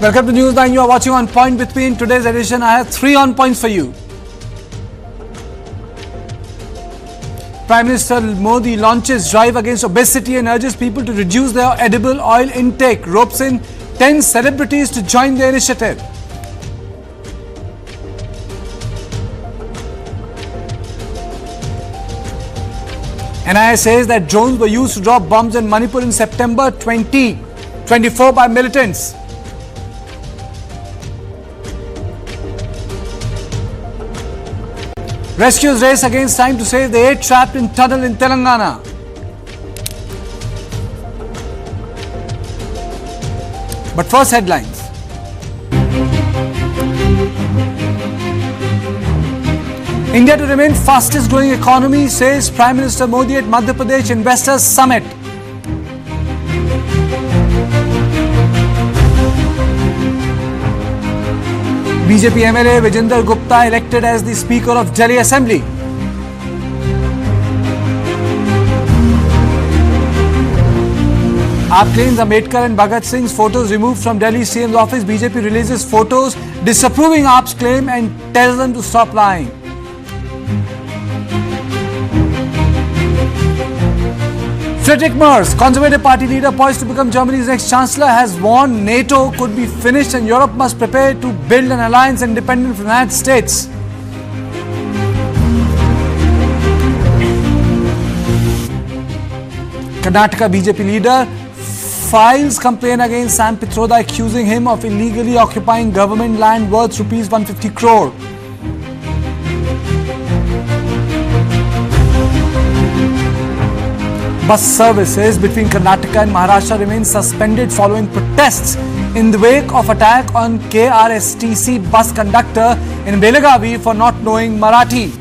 Welcome to News9. You are watching On Point with me. In today's edition, I have 3 on points for you. Prime Minister Modi launches drive against obesity and urges people to reduce their edible oil intake. Ropes in 10 celebrities to join the initiative. NIA says that drones were used to drop bombs in Manipur in September 2024 by militants. Rescuers race against time to save the 8 trapped in tunnel in Telangana. But first, headlines. India to remain fastest growing economy, says Prime Minister Modi at Madhya Pradesh Investors Summit. BJP MLA Vijender Gupta elected as the Speaker of Delhi Assembly. AAP claims Ambedkar and Bhagat Singh's photos removed from Delhi CM's office. BJP releases photos disapproving AAP's claim and tells them to stop lying. Friedrich Merz, Conservative Party leader poised to become Germany's next Chancellor, has warned NATO could be finished and Europe must prepare to build an alliance independent from the United States. Karnataka BJP leader files complaint against Sam Pitroda, accusing him of illegally occupying government land worth rupees 150 crore. Bus services between Karnataka and Maharashtra remain suspended following protests in the wake of attack on KRSTC bus conductor in Belagavi for not knowing Marathi.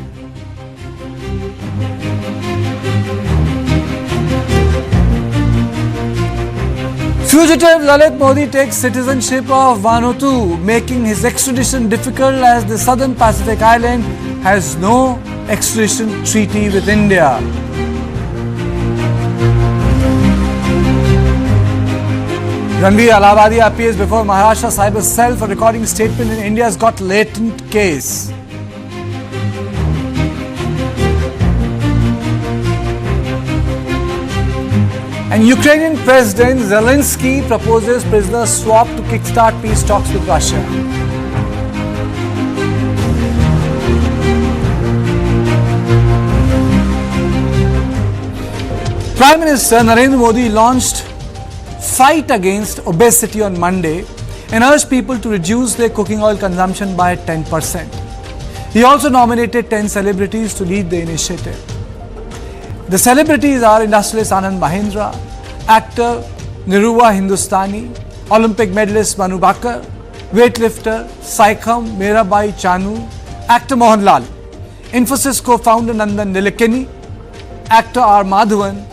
Fugitive Lalit Modi takes citizenship of Vanuatu, making his extradition difficult as the southern Pacific island has no extradition treaty with India. Ranveer Allahabadi appears before Maharashtra Cyber Cell for recording statement in India's got latent case. And Ukrainian President Zelensky proposes prisoner swap to kickstart peace talks with Russia. Prime Minister Narendra Modi launched Fight Against Obesity on Monday and urged people to reduce their cooking oil consumption by 10%. He also nominated 10 celebrities to lead the initiative. The celebrities are industrialist Anand Mahindra, actor Niruva Hindustani, Olympic medalist Manu Bhaker, weightlifter Saikham Merabai Chanu, actor Mohanlal, Infosys co-founder Nandan Nilekani, actor R. Madhavan,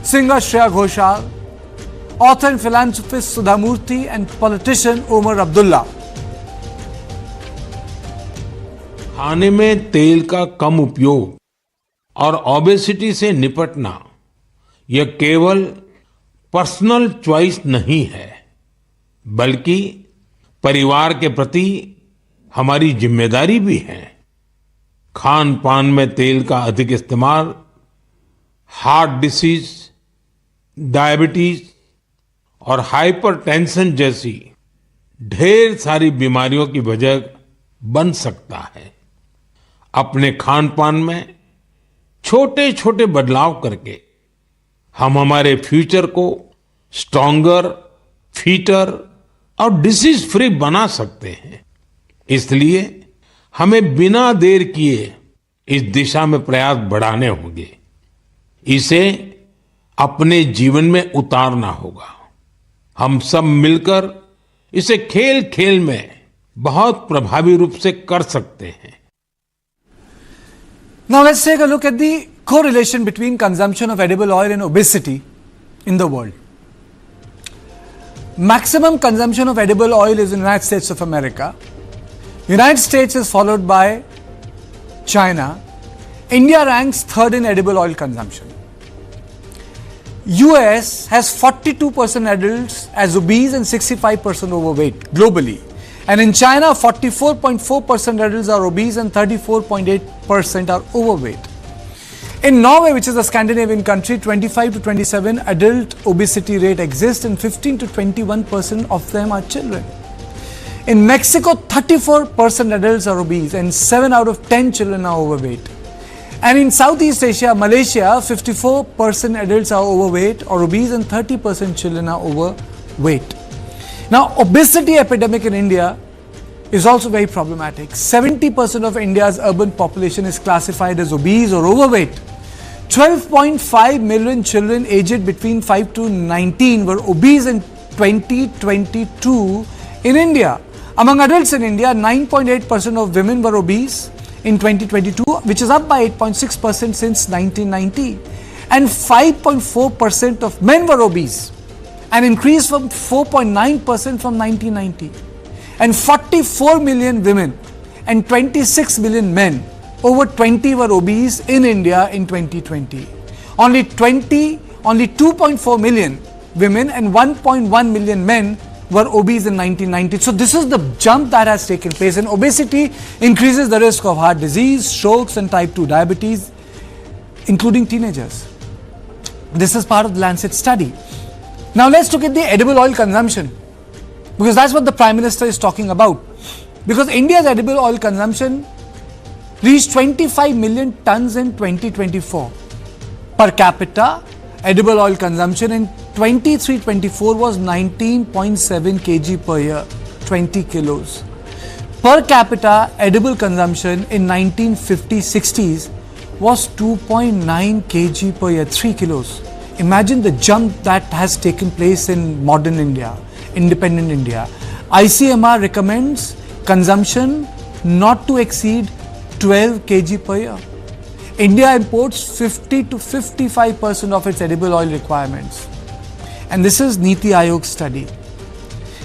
singer Shreya Ghoshal, author and philanthropist Sudha Murthy and politician Omar Abdullah. खाने में तेल का कम उपयोग और obesity से निपटना यह केवल पर्सनल चॉइस नहीं है, बल्कि परिवार के प्रति हमारी जिम्मेदारी भी है। खान पान में तेल का अधिक इस्तेमाल हार्ट डिसीज, डायबिटीज और हाइपरटेंशन जैसी ढेर सारी बीमारियों की वजह बन सकता है। अपने खान पान में छोटे छोटे बदलाव करके हम हमारे फ्यूचर को स्ट्रॉन्गर, फिटर और डिसीज फ्री बना सकते हैं। इसलिए हमें बिना देर किए इस दिशा में प्रयास बढ़ाने होंगे। इसे अपने जीवन में उतारना होगा। हम सब मिलकर इसे खेल खेल में बहुत प्रभावी रूप से कर सकते हैं। Now let's take a look at the correlation between consumption of edible oil and obesity in the world. Maximum consumption of edible oil is in the United States of America. United States is followed by China. India ranks third in edible oil consumption. US has 42% adults as obese and 65% overweight globally. And in China, 44.4% adults are obese and 34.8% are overweight. In Norway, which is a Scandinavian country, 25 to 27 adult obesity rate exists and 15 to 21% of them are children. In Mexico, 34% adults are obese and 7 out of 10 children are overweight. And in Southeast Asia, Malaysia, 54% adults are overweight or obese and 30% children are overweight. Now, obesity epidemic in India is also very problematic. 70% of India's urban population is classified as obese or overweight. 12.5 million children aged between 5 to 19 were obese in 2022 in India. Among adults in India, 9.8% of women were obese in 2022, which is up by 8.6% since 1990. And 5.4% of men were obese, an increase from 4.9% from 1990. And 44 million women and 26 million men over 20 were obese in India in 2020. Only 2.4 million women and 1.1 million men were obese in 1990. So this is the jump that has taken place, and obesity increases the risk of heart disease, strokes and type 2 diabetes, including teenagers. This is part of the Lancet study. Now let's look at the edible oil consumption, because that's what the Prime Minister is talking about. Because India's edible oil consumption reached 25 million tons in 2024. Per capita, edible oil consumption in 23-24 was 19.7 kg per year, 20 kilos. Per capita, edible consumption in 1950-60s was 2.9 kg per year, 3 kilos. Imagine the jump that has taken place in modern India, independent India. ICMR recommends consumption not to exceed 12 kg per year. India imports 50 to 55% of its edible oil requirements. And this is Niti Aayog's study.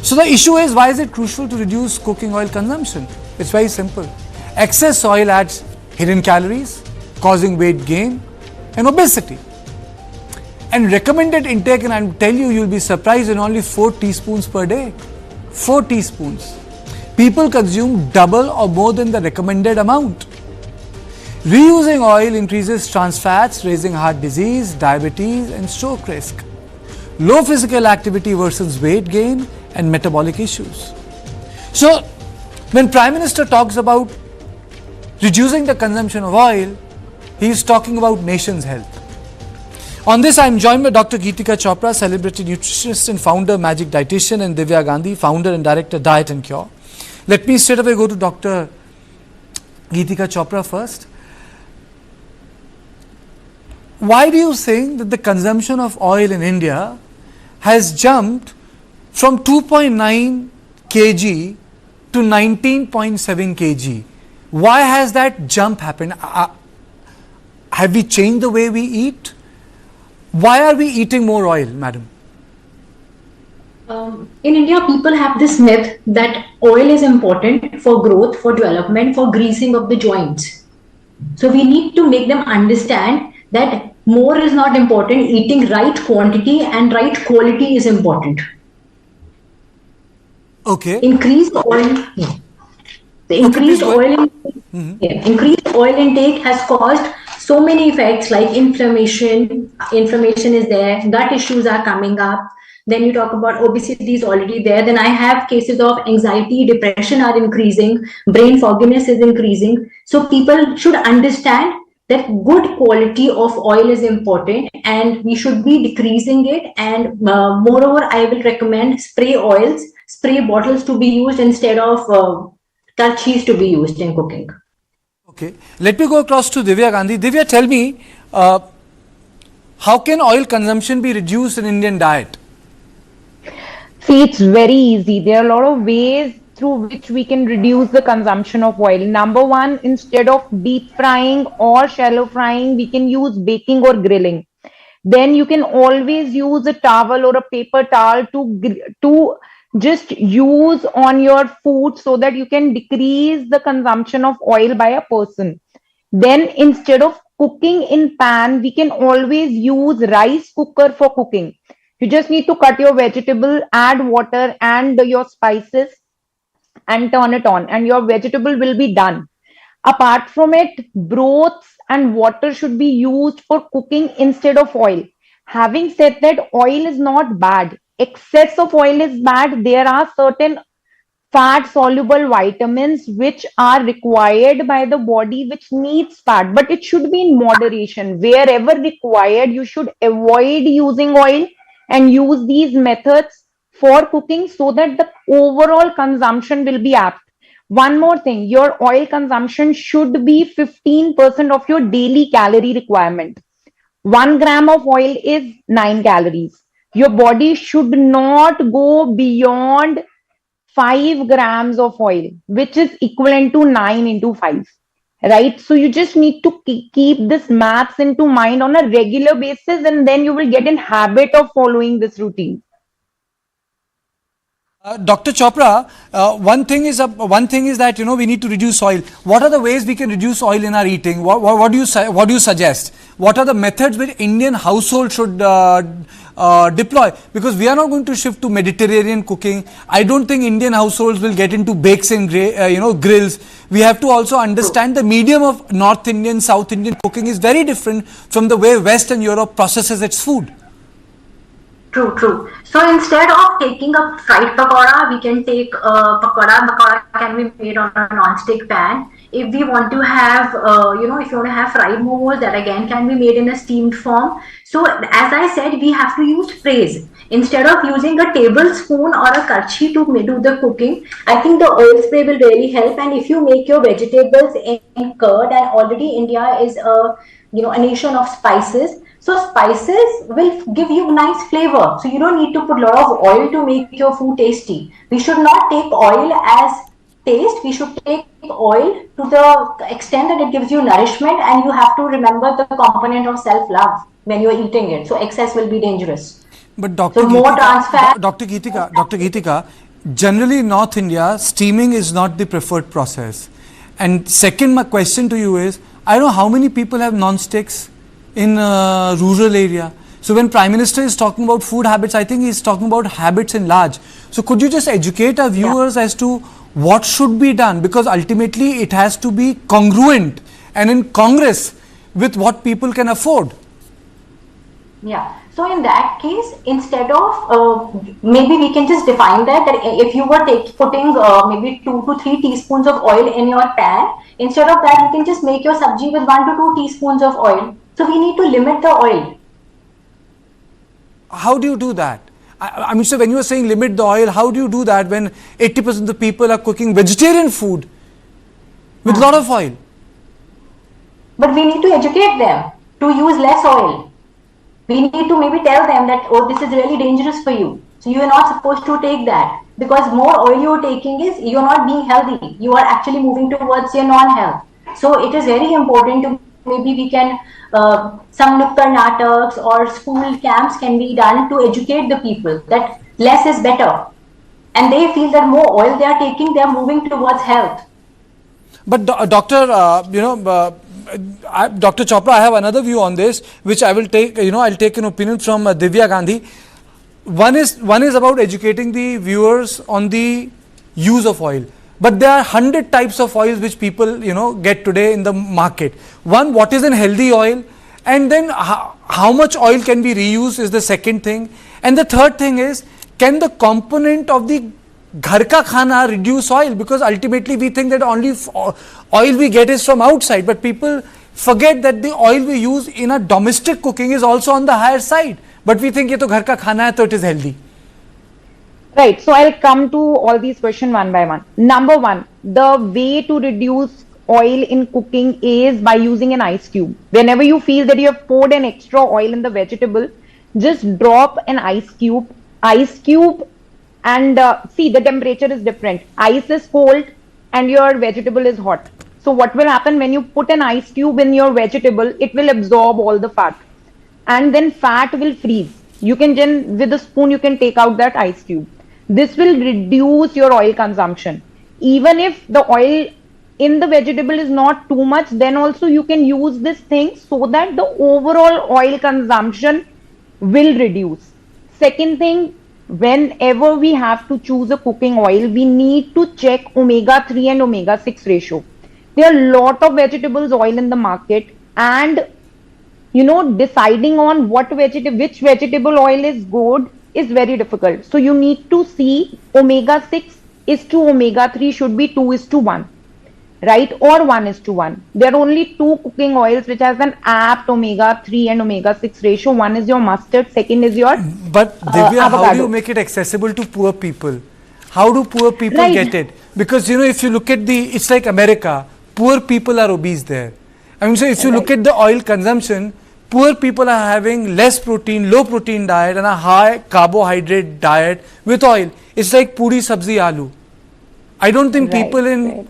So the issue is, why is it crucial to reduce cooking oil consumption? It's very simple. Excess oil adds hidden calories, causing weight gain and obesity. And recommended intake, and I'll tell you, you'll be surprised, in only 4 teaspoons per day. 4 teaspoons. People consume double or more than the recommended amount. Reusing oil increases trans fats, raising heart disease, diabetes and stroke risk. Low physical activity worsens weight gain and metabolic issues. So, when Prime Minister talks about reducing the consumption of oil, he is talking about nation's health. On this, I am joined by Dr. Geetika Chopra, celebrity nutritionist and founder, Magic Dietitian, and Divya Gandhi, founder and director, Diet and Cure. Let me straight away go to Dr. Geetika Chopra first. Why do you think that the consumption of oil in India has jumped from 2.9 kg to 19.7 kg? Why has that jump happened? Have we changed the way we eat? Why are we eating more oil, madam? In India, people have this myth that oil is important for growth, for development, for greasing of the joints. So we need to make them understand that more is not important. Eating right quantity and right quality is important. Okay. Increased oil. The increased increased oil intake has caused so many effects like inflammation. Inflammation is there. Gut issues are coming up. Then you talk about obesity is already there. Then I have cases of anxiety, depression are increasing. Brain fogginess is increasing. So people should understand that good quality of oil is important and we should be decreasing it. And moreover, I will recommend spray oils, spray bottles to be used instead of touchies to be used in cooking. Okay. Let me go across to Divya Gandhi. Divya, tell me, how can oil consumption be reduced in Indian diet? See, it's very easy. There are a lot of ways through which we can reduce the consumption of oil. Number one, instead of deep frying or shallow frying, we can use baking or grilling. Then you can always use a towel or a paper towel to just use on your food so that you can decrease the consumption of oil by a person. Then instead of cooking in pan, we can always use rice cooker for cooking. You just need to cut your vegetable, add water and your spices and turn it on, and your vegetable will be done. Apart from it, broths and water should be used for cooking instead of oil. Having said that, oil is not bad. Excess of oil is bad. There are certain fat soluble vitamins which are required by the body which needs fat, but it should be in moderation. Wherever required, you should avoid using oil and use these methods for cooking so that the overall consumption will be apt. One more thing, your oil consumption should be 15% of your daily calorie requirement. 1 gram of oil is 9 calories. Your body should not go beyond 5 grams of oil, which is equivalent to 9 into 5. Right? So you just need to keep this maths into mind on a regular basis, and then you will get in habit of following this routine. Dr. Chopra, one thing is that we need to reduce oil. What are the ways we can reduce oil in our eating? What do you suggest? What are the methods which Indian household should deploy? Because we are not going to shift to Mediterranean cooking. I don't think Indian households will get into bakes and grills. We have to also understand the medium of North Indian, South Indian cooking is very different from the way Western Europe processes its food. True. So instead of taking a fried pakora, we can take a pakora. Pakora can be made on a non-stick pan. If we want to have, if you want to have fried momos, that again can be made in a steamed form. So as I said, we have to use trays. Instead of using a tablespoon or a karchi to do the cooking, I think the oil spray will really help. And if you make your vegetables in curd, and already India is a nation of spices. So spices will give you nice flavor. So you don't need to put a lot of oil to make your food tasty. We should not take oil as taste. We should take oil to the extent that it gives you nourishment, and you have to remember the component of self-love when you're eating it. So excess will be dangerous. But Dr. Geetika, generally in North India, steaming is not the preferred process. And second, my question to you is, I don't know how many people have non-sticks in rural area. So when Prime Minister is talking about food habits, I think he's talking about habits in large. So could you just educate our viewers as to what should be done? Because ultimately it has to be congruent and in congress with what people can afford. Yeah. So in that case, instead of maybe we can just define that if you were putting maybe 2 to 3 teaspoons of oil in your pan, instead of that you can just make your sabji with 1 to 2 teaspoons of oil. So we need to limit the oil. How do you do that? I mean, so when you are saying limit the oil, how do you do that when 80% of the people are cooking vegetarian food with a lot of oil? But we need to educate them to use less oil. We need to maybe tell them that, oh, this is really dangerous for you. So you are not supposed to take that, because more oil you are taking is you're not being healthy. You are actually moving towards your non-health. So it is very important to maybe we can some nukkar nataks or school camps can be done to educate the people that less is better, and they feel that more oil they are taking, they are moving towards health. But Dr. Dr. Chopra, I have another view on this, which I will take. I'll take an opinion from Divya Gandhi. One is about educating the viewers on the use of oil. But there are 100 types of oils which people get today in the market. One, what is a healthy oil, and then how much oil can be reused is the second thing, and the third thing is, can the component of the ghar ka khana reduce oil? Because ultimately we think that only oil we get is from outside, but people forget that the oil we use in a domestic cooking is also on the higher side. But we think ye to ghar ka khana hai, so it is healthy. Right. So I'll come to all these questions one by one. Number one, the way to reduce oil in cooking is by using an ice cube. Whenever you feel that you have poured an extra oil in the vegetable, just drop an ice cube. And see, the temperature is different. Ice is cold and your vegetable is hot. So what will happen when you put an ice cube in your vegetable? It will absorb all the fat, and then fat will freeze. You can with a spoon you can take out that ice cube. This will reduce your oil consumption. Even if the oil in the vegetable is not too much, then also you can use this thing so that the overall oil consumption will reduce. Second thing, whenever we have to choose a cooking oil, we need to check omega 3 and omega 6 ratio. There are a lot of vegetables oil in the market, and deciding on which vegetable oil is good is very difficult. So you need to see omega 6 is to omega 3 should be 2 is to 1, right? Or 1 is to 1. There are only two cooking oils which has an apt omega 3 and omega 6 ratio. One is your mustard, second is your But Divya, avocado. how do you make it accessible to poor people? How do poor people Right. get it? Because if you look at it's like America, poor people are obese there. I mean, so if you look at the oil consumption, poor people are having less protein, low protein diet and a high carbohydrate diet with oil. It's like puri, sabzi, aloo. I don't think Right, people in, right.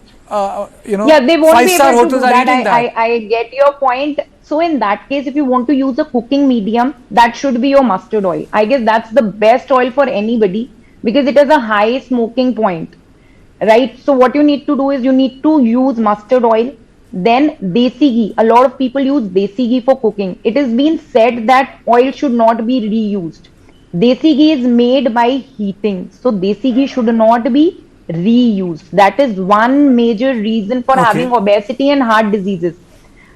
Yeah, they won't be five-star able to do hotels are that. eating that. I get your point. So in that case, if you want to use a cooking medium, that should be your mustard oil. I guess that's the best oil for anybody because it has a high smoking point, right? So what you need to do is you need to use mustard oil, then desi ghee. A lot of people use desi ghee for cooking. It has been said that oil should not be reused. Desi ghee is made by heating, so desi ghee should not be reused. That is one major reason for having obesity and heart diseases.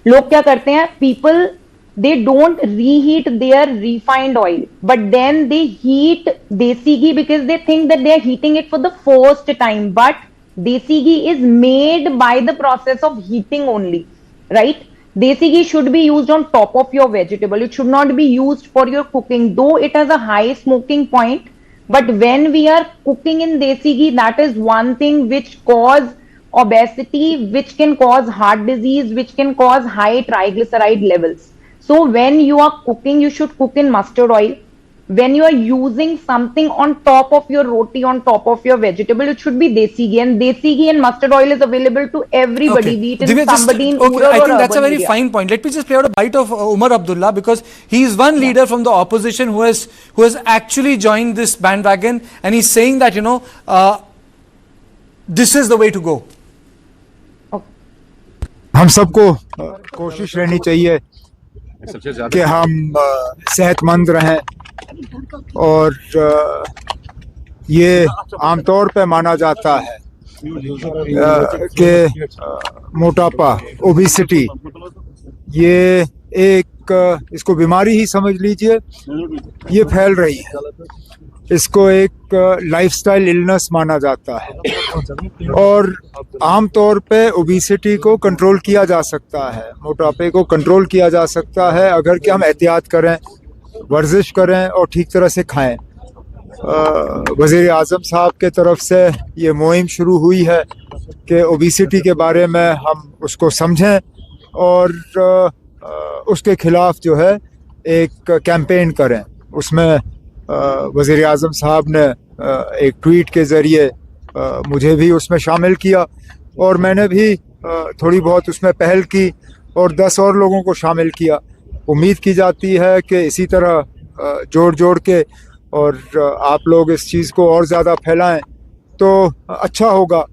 लोग क्या करते हैं? People, they don't reheat their refined oil, but then they heat desi ghee because they think that they are heating it for the first time. But desi ghee is made by the process of heating only, right? Desi ghee should be used on top of your vegetable. It should not be used for your cooking, though it has a high smoking point. But when we are cooking in desi ghee, that is one thing which cause obesity, which can cause heart disease, which can cause high triglyceride levels. So when you are cooking, you should cook in mustard oil. When you are using something on top of your roti, on top of your vegetable, it should be desi ghee. And desi ghee and mustard oil is available to everybody, be it in Divya, somebody in rural I or think that's a urban very area. fine point. Let me just play out a bite of Umar Abdullah because he is one leader from the opposition who has actually joined this bandwagon, and he's saying that this is the way to go. हम सबको कोशिश रहनी चाहिए कि हम सेहतमंद रहें और ये आमतौर पे माना जाता है कि मोटापा ओबेसिटी ये एक इसको बीमारी ही समझ लीजिए, ये फैल रही है। इसको एक लाइफस्टाइल इलनेस माना जाता है और आमतौर पे ओबेसिटी को कंट्रोल किया जा सकता है, मोटापे को कंट्रोल किया जा सकता है अगर कि हम एहतियात करें, वर्जिश करें और ठीक तरह से खाएं। वज़ीर आज़म साहब के तरफ से ये मुहिम शुरू हुई है कि ओबेसिटी के बारे में हम उसको समझें और उसके खिलाफ जो है एक कैंपेन करें। उसमें वज़ीर आज़म साहब ने एक ट्वीट के ज़रिए मुझे भी उसमें शामिल किया और मैंने भी थोड़ी बहुत उसमें पहल की और 10 और लोगों को शामिल किया। उम्मीद की जाती है कि इसी तरह जोड़ के और आप लोग इस चीज़ को और ज़्यादा फैलाएं तो अच्छा होगा।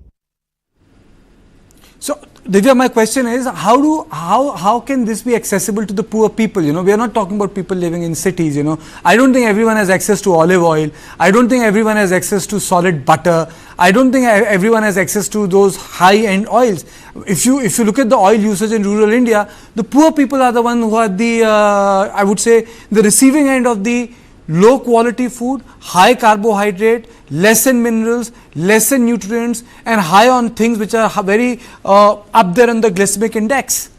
So, Divya, my question is, how can this be accessible to the poor people? We are not talking about people living in cities. I don't think everyone has access to olive oil. I don't think everyone has access to solid butter. I don't think everyone has access to those high-end oils. If you look at the oil usage in rural India, the poor people are the ones who are the I would say the receiving end of the low quality food, high carbohydrate, less in minerals, less in nutrients, and high on things which are very up there on the glycemic index.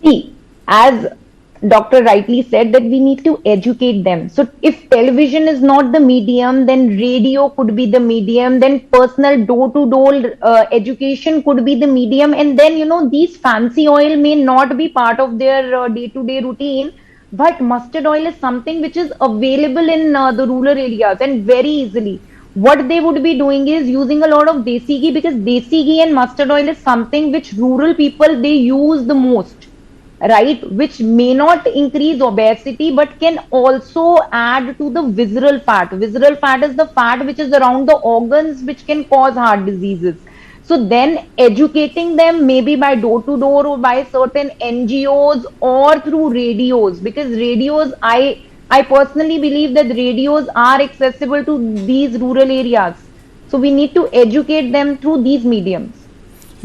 See, as Dr. rightly said, that we need to educate them. So if television is not the medium, then radio could be the medium, then personal door-to-door education could be the medium, and then these fancy oil may not be part of their day-to-day routine. But mustard oil is something which is available in the rural areas and very easily. What they would be doing is using a lot of desi ghee, because desi ghee and mustard oil is something which rural people, they use the most, right? Which may not increase obesity but can also add to the visceral fat. Visceral fat is the fat which is around the organs which can cause heart diseases. So then educating them maybe by door to door or by certain NGOs or through radios, because radios, I personally believe that radios are accessible to these rural areas. So we need to educate them through these mediums.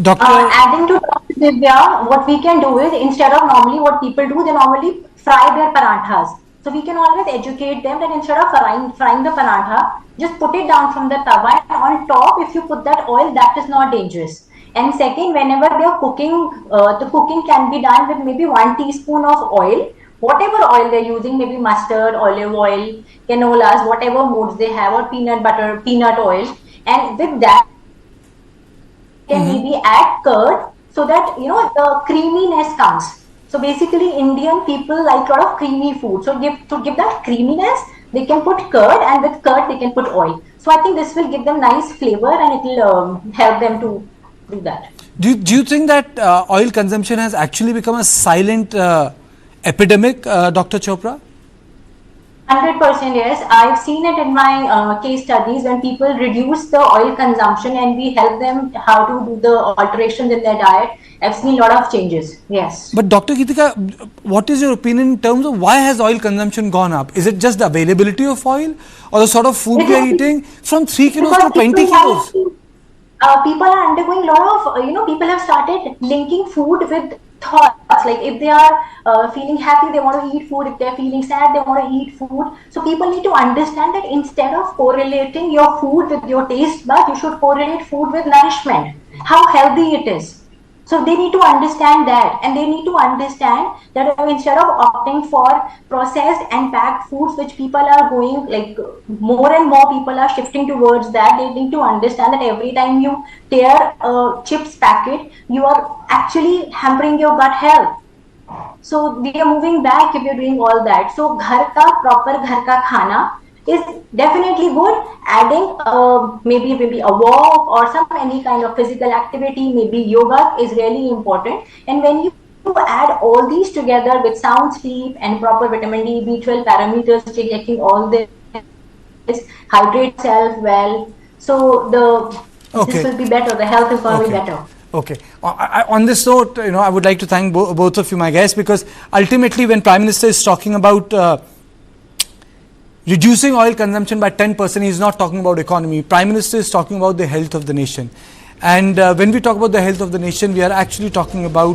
Doctor, Adding to Dr. Divya, what we can do is, instead of normally what people do, they normally fry their paranthas. So we can always educate them that instead of frying the parantha, just put it down from the tawa, and on top, if you put that oil, that is not dangerous. And second, whenever they are cooking, the cooking can be done with maybe 1 teaspoon of oil. Whatever oil they're using, maybe mustard, olive oil, canolas, whatever modes they have, or peanut butter, peanut oil. And with that, can maybe add curd, so that the creaminess comes. So basically, Indian people like a lot of creamy food. So to give that creaminess, they can put curd, and with curd they can put oil. So I think this will give them nice flavor, and it will help them to do that. do you think that oil consumption has actually become a silent epidemic, Dr. Chopra? 100% yes. I've seen it in my case studies when people reduce the oil consumption and we help them how to do the alterations in their diet. I've seen a lot of changes. Yes. But Dr. Geetika, what is your opinion in terms of why has oil consumption gone up? Is it just the availability of oil, or the sort of food we are eating from 3 kilos to 20 kilos? People are undergoing a lot of, people have started linking food with thoughts. Like if they are feeling happy, they want to eat food. If they're feeling sad, they want to eat food. So people need to understand that instead of correlating your food with your taste bud, you should correlate food with nourishment, how healthy it is. So they need to understand that, and they need to understand that instead of opting for processed and packed foods, which people are going, like more and more people are shifting towards that, they need to understand that every time you tear a chips packet, you are actually hampering your gut health. So we are moving back if you're doing all that. So proper ghar ka khana is definitely good. Adding maybe a walk or any kind of physical activity, maybe yoga, is really important. And when you add all these together with sound sleep and proper vitamin D, B12 parameters, checking all this, hydrate self well, so this will be better. The health is going to be better. Okay. On this note, I would like to thank both of you, my guests, because ultimately, when Prime Minister is talking about reducing oil consumption by 10%, he is not talking about economy. Prime Minister is talking about the health of the nation. And when we talk about the health of the nation, we are actually talking about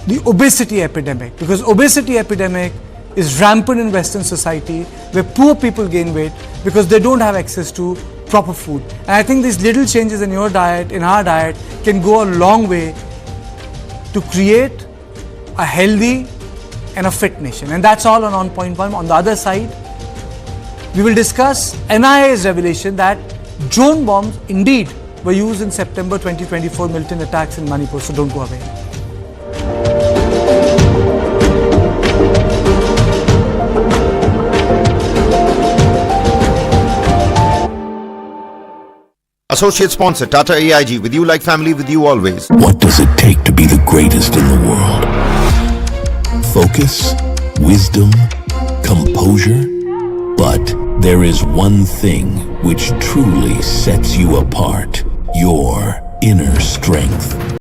the obesity epidemic, because obesity epidemic is rampant in Western society, where poor people gain weight because they don't have access to proper food. And I think these little changes in your diet, in our diet, can go a long way to create a healthy and a fit nation. And that's all on Point One. On the other side, we will discuss NIA's revelation that drone bombs indeed were used in September 2024 militant attacks in Manipur. So don't go away. Associate sponsor Tata AIG, with you like family, with you always. What does it take to be the greatest in the world? Focus, wisdom, composure. But there is one thing which truly sets you apart: your inner strength.